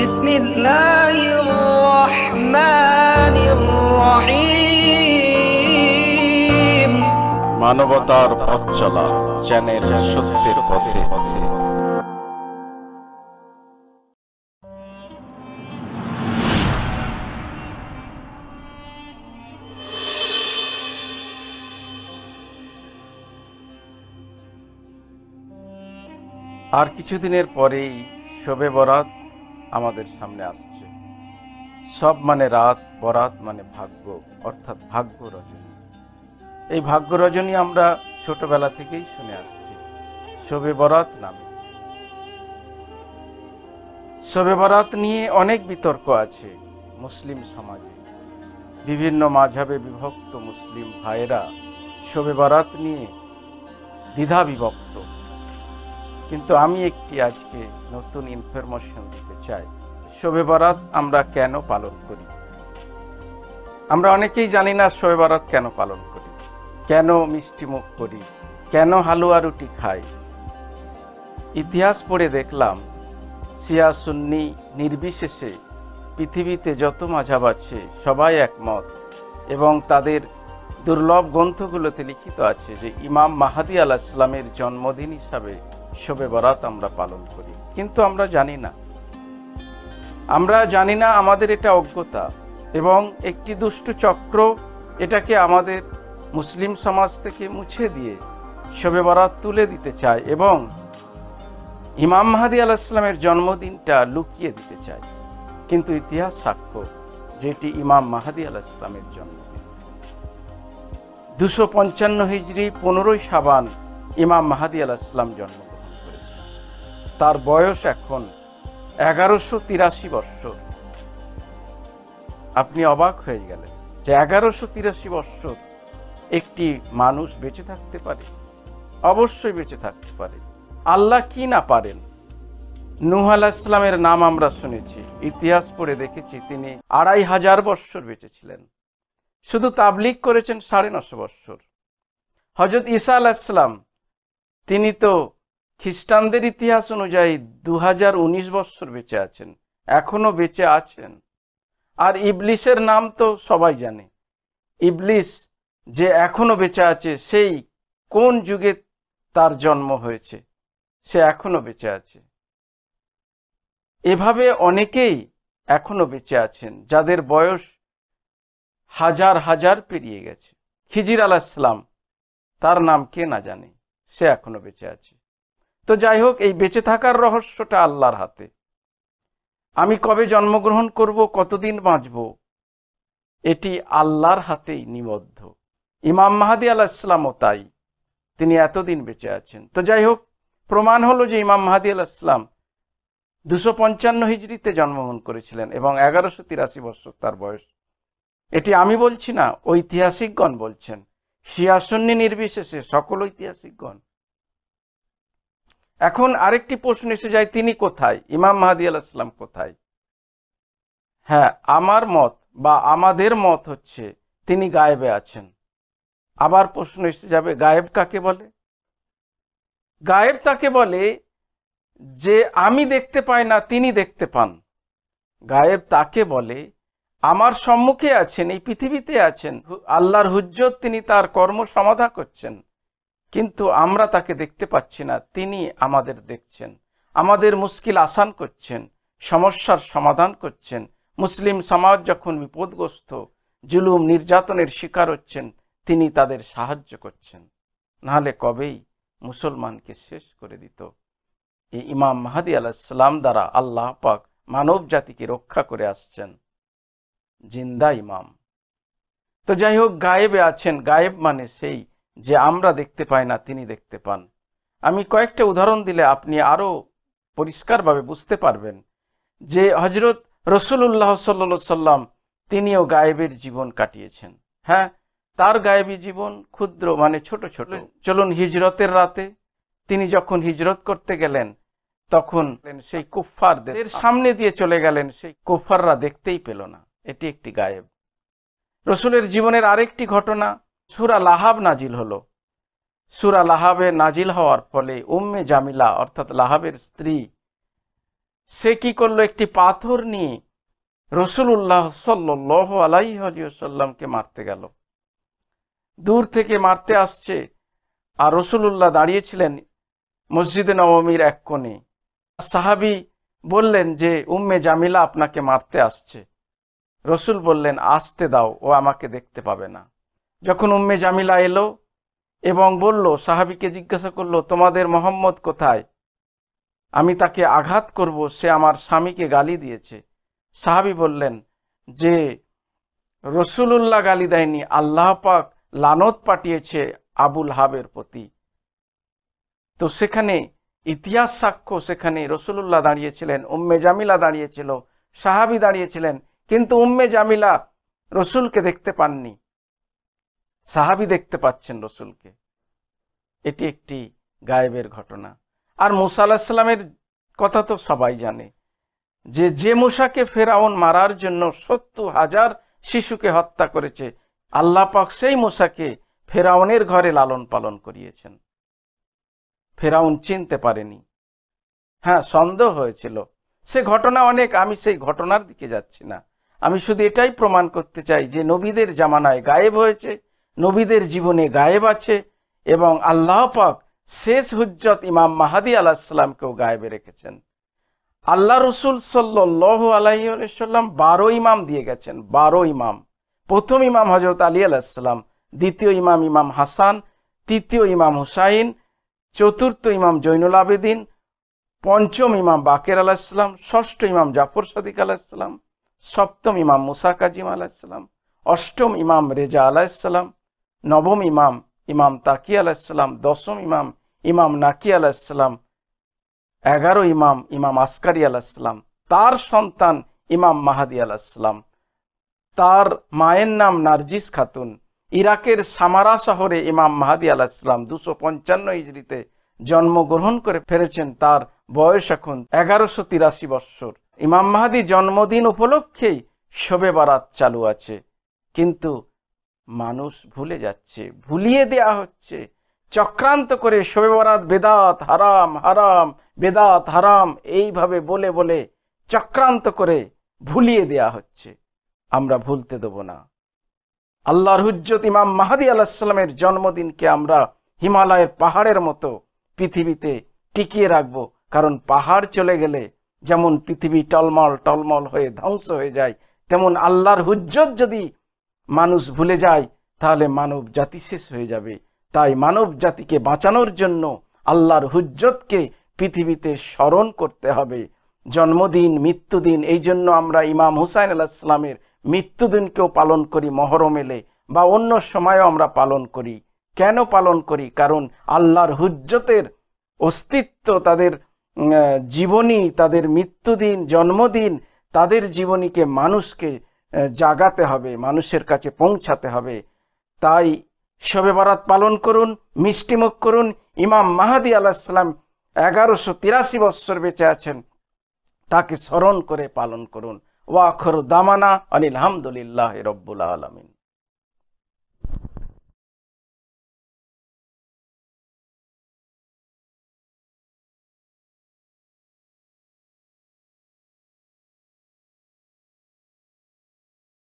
বিসমিল্লাহির রহমানির রহিম। মানবতার পথ চলা চ্যানেল সত্যের পথে। আর কিছুদিনের পরেই শবে বরাত আমাদের সামনে আসছে। সব মানে রাত, বরাত মানে ভাগ্য, অর্থাৎ ভাগ্য রজনী। এই ভাগ্য রজনী আমরা ছোটবেলা থেকেই শুনে আসছি শবে বরাত নামে। শবে বরাত নিয়ে অনেক বিতর্ক আছে মুসলিম সমাজে। বিভিন্ন মাযহাবে বিভক্ত মুসলিম ভাইয়েরা শবে বরাত নিয়ে দ্বিধা বিভক্ত। কিন্তু আমি একটি আজকে নতুন ইনফরমেশন দিতে চাই। শবে বরাত আমরা কেন পালন করি? আমরা অনেকেই জানি না শবে বরাত কেন পালন করি, কেন মিষ্টি মুখ করি, কেন হালুয়া রুটি খাই। ইতিহাস পড়ে দেখলাম শিয়া সুন্নি নির্বিশেষে পৃথিবীতে যত মাযহাব আছে সবাই একমত, এবং তাদের দুর্লভ গ্রন্থগুলোতে লিখিত আছে যে ইমাম মাহদী আলাইহিস সালামের জন্মদিন হিসাবে শবে বরাত আমরা পালন করি। কিন্তু আমরা জানি না, আমাদের এটা অজ্ঞতা, এবং একটি দুষ্ট চক্র এটাকে আমাদের মুসলিম সমাজ থেকে মুছে দিয়ে শবে বরাত তুলে দিতে চায় এবং ইমাম মাহদী আলাইহিস সালামের জন্মদিনটা লুকিয়ে দিতে চায়। কিন্তু ইতিহাস সাক্ষ্য যেটি ইমাম মাহদী আলাইহিস সালামের জন্মদিন। 255 হিজরি 15 শাবান ইমাম মাহদী আলাইহিস সালাম জন্মগ্রহণ করেছেন। তার বয়স এখন 1183 বৎসর। আপনি অবাক হয়ে গেলেন যে 1183 বৎসর একটি মানুষ বেঁচে থাকতে পারে? অবশ্যই বেঁচে থাকতে পারে। আল্লাহ কি না পারেন? নূহ আলাইহিস সালামের নাম আমরা শুনেছি, ইতিহাস পড়ে দেখেছি তিনি 2500 বৎসর বেঁচে ছিলেন। শুধু তাবলীগ করেছেন 9.5 বৎসর। হযরত ঈসা আলাইহিস সালাম তিনি তো খ্রিস্টানদের ইতিহাস অনুযায়ী 2019 বৎসর বেঁচে আছেন, এখনো বেঁচে আছেন। আর ইবলিসের নাম তো সবাই জানে। ইবলিস যে এখনো বেঁচে আছে, সেই কোন যুগে তার জন্ম হয়েছে, সে এখনো বেঁচে আছে। এভাবে অনেকেই এখনো বেঁচে আছেন যাদের বয়স হাজার হাজার পেরিয়ে গেছে। খিজির আলাইহিস সালাম, তার নাম কে না জানে, সে এখনো বেঁচে আছে। তো যাই হোক, এই বেঁচে থাকার রহস্যটা আল্লাহর হাতে। আমি কবে জন্মগ্রহণ করব, কতদিন বাঁচব, এটি আল্লাহর হাতেই নিবদ্ধ। ইমাম মাহদী আলাইহিস সালামও তাই, তিনি এতদিন বেঁচে আছেন। তো যাই হোক, প্রমাণ হলো যে ইমাম মাহদী আলাইহিস সালাম 255 হিজরিতে জন্মগ্রহণ করেছিলেন এবং 1183 বছর তার বয়স। এটি আমি বলছি না, ঐতিহাসিকগণ বলছেন, শিয়া সুন্নি নির্বিশেষে সকল ঐতিহাসিকগণ। এখন আরেকটি প্রশ্ন এসে যায়, তিনি কোথায়? ইমাম মাহদী আলাইহিস সালাম কোথায়? হ্যাঁ, আমার মত বা আমাদের মত হচ্ছে তিনি গায়েবে আছেন। আবার প্রশ্ন এসে যাবে, গায়েব কাকে বলে? গায়েব তাকে বলে যে আমি দেখতে পাই না, তিনি দেখতে পান। গায়েব তাকে বলে আমার সম্মুখে আছেন, এই পৃথিবীতে আছেন, আল্লাহর হুজ্জত, তিনি তার কর্ম সমাধা করছেন, কিন্তু আমরা তাকে দেখতে পাচ্ছি না, তিনি আমাদের দেখছেন, আমাদের মুশকিল আসান করছেন, সমস্যার সমাধান করছেন। মুসলিম সমাজ যখন বিপদগ্রস্ত, জুলুম নির্যাতনের শিকার হচ্ছেন, তিনি তাদের সাহায্য করছেন। নাহলে কবেই মুসলমানকে শেষ করে দিত। এই ইমাম মাহদী আলাইহিস সালাম দ্বারা আল্লাহ পাক মানব জাতিকে রক্ষা করে আসছেন, জিন্দা ইমাম। তো যাই হোক, গায়েবে আছেন। গায়েব মানে সেই যে আমরা দেখতে পাই না, তিনি দেখতে পান। আমি কয়েকটা উদাহরণ দিলে আপনি আরো পরিষ্কারভাবে বুঝতে পারবেন যে হযরত রাসূলুল্লাহ সাল্লাল্লাহু আলাইহি সাল্লাম তিনিও গায়েবের জীবন কাটিয়েছেন। হ্যাঁ, তার গায়েবী জীবন ক্ষুদ্র, মানে ছোট ছোট। চলুন হিজরতের রাতে তিনি যখন হিজরত করতে গেলেন, তখন সেই কুফফারদের সামনে দিয়ে চলে গেলেন, সেই কুফফাররা দেখতেই পেল না। এটি একটি গায়েব। রাসূলের জীবনের আরেকটি ঘটনা, সূরা লাহাব নাজিল হলো। সূরা লাহাবে নাজিল হওয়ার ফলে উম্মে জামিলা অর্থাৎ লাহাবের স্ত্রী, সে কি করলো, একটি পাথর নিয়ে রাসূলুল্লাহ সাল্লাল্লাহু আলাইহি ওয়াসাল্লামকে মারতে গেল। দূর থেকে মারতে আসছে, আর রাসূলুল্লাহ দাঁড়িয়েছিলেন মসজিদে নববীর এক কোণে। সাহাবী বললেন যে উম্মে জামিলা আপনাকে মারতে আসছে। রাসূল বললেন আসতে দাও, ও আমাকে দেখতে পাবে না। যখন উম্মে জামিলা এলো এবং বলল, সাহাবীকে জিজ্ঞাসা করলো, তোমাদের মোহাম্মদ কোথায়? আমি তাকে আঘাত করব, সে আমার স্বামীকে গালি দিয়েছে। সাহাবী বললেন যে রাসূলুল্লাহ গালি দেয়নি, আল্লাহ পাক লানত পাঠিয়েছে আবুল হাবের প্রতি। তো সেখানে ইতিহাস সাক্ষ্য, সেখানে রাসূলুল্লাহ দাঁড়িয়েছিলেন, উম্মে জামিলা দাঁড়িয়েছিল, সাহাবী দাঁড়িয়েছিলেন, কিন্তু উম্মে জামিলা রাসূলকে দেখতে পাননি, সাহাবী দেখতে পাচ্ছেন রাসূলকে। এটি একটি গায়েবের ঘটনা। আর মুসা আলাইহিস সালামের কথা তো সবাই জানে, যে মূসাকে ফেরাউন মারার জন্য ৭০,০০০ শিশুকে হত্যা করেছে, আল্লাহ পাক সেই মূসাকে ফেরাউনের ঘরে লালন পালন করিয়েছেন। ফেরাউন চিনতে পারেনি, হ্যাঁ সন্দেহ হয়েছিল, সে ঘটনা অনেক, আমি সেই ঘটনার দিকে যাচ্ছি না। আমি শুধু এটাই প্রমাণ করতে চাই যে নবীদের জামানায় গায়েব হয়েছে, নবীদের জীবনে গায়েব আছে, এবং আল্লাহ পাক শেষ হুজ্জত ইমাম মাহদী আলাইহিস সালামকেও গায়েবে রেখেছেন। আল্লাহ রসুল সাল্লাল্লাহু আলাইহি ওয়াসাল্লাম 12 ইমাম দিয়ে গেছেন, 12 ইমাম। প্রথম ইমাম হযরত আলী আলাইহিস সালাম, দ্বিতীয় ইমাম ইমাম হাসান, তৃতীয় ইমাম হুসাইন, চতুর্থ ইমাম জৈনুল আবেদিন, পঞ্চম ইমাম বাকের আলাইহিস সালাম, ষষ্ঠ ইমাম জাফর সাদিক আলাইহিস সালাম, সপ্তম ইমাম মুসা কাজিম আলাইহিস সালাম, অষ্টম ইমাম রেজা আলাইহিস সালাম, নবম ইমাম ইমাম তাকি আলাইহিস সালাম, দশম ইমাম ইমাম নাকি আলাইহিস সালাম, 11 ইমাম ইমাম আসকারি আলাইহিস সালাম, তার সন্তান ইমাম মাহদী আলাইহিস সালাম। তার মায়ের নাম নার্জিস খাতুন। ইরাকের সামারা শহরে ইমাম মাহদী আলাইহিস সালাম 255 হিজরিতে জন্মগ্রহণ করে ফেলেছেন। তার বয়স এখন 1183 বৎসর। ইমাম মাহদী জন্মদিন উপলক্ষেই শবে বারাত চালু আছে, কিন্তু মানুষ ভুলে যাচ্ছে, ভুলিয়ে দেয়া হচ্ছে, চক্রান্ত করে শবে বারাত বেদাত হারাম, হারাম বেদাত হারাম, এইভাবে বলে বলে চক্রান্ত করে ভুলিয়ে দেয়া হচ্ছে। আমরা ভুলতে দেব না। আল্লাহর হুজ্জত ইমাম মাহদী আলাইহিস সালামের জন্মদিনকে আমরা হিমালয়ের পাহাড়ের মতো পৃথিবীতে টিকিয়ে রাখব, কারণ পাহাড় চলে গেলে যেমন পৃথিবী টলমল টলমল হয়ে ধ্বংস হয়ে যায়, তেমন আল্লাহর হুজ্জত যদি মানুষ ভুলে যায় তাহলে মানব জাতি শেষ হয়ে যাবে। তাই মানব জাতিকে বাঁচানোর জন্য আল্লাহর হুজ্জতকে পৃথিবীতে স্মরণ করতে হবে। জন্মদিন, মৃত্যুদিন, এই জন্য আমরা ইমাম হুসাইন আলাইহিস সালামের মৃত্যুদিনকেও পালন করি মহরম এলে, বা অন্য সময়ও আমরা পালন করি। কেন পালন করি? কারণ আল্লাহর হুজ্জতের অস্তিত্ব, তাদের জীবনী, তাদের মৃত্যুদিন, জন্মদিন, তাদের জীবনীকে মানুষকে জাগাতে হবে, মানুষের কাছে পৌঁছাতে হবে। তাই শবে বারাত পালন করুন, মিষ্টিমুখ করুন। ইমাম মাহদী আলাইহিস সালাম 1183 বৎসর বেঁচে আছেন, তাকে স্মরণ করে পালন করুন। ওয়া আখিরু দামানা আনিল হামদুলিল্লাহি রাব্বুল আলামিন।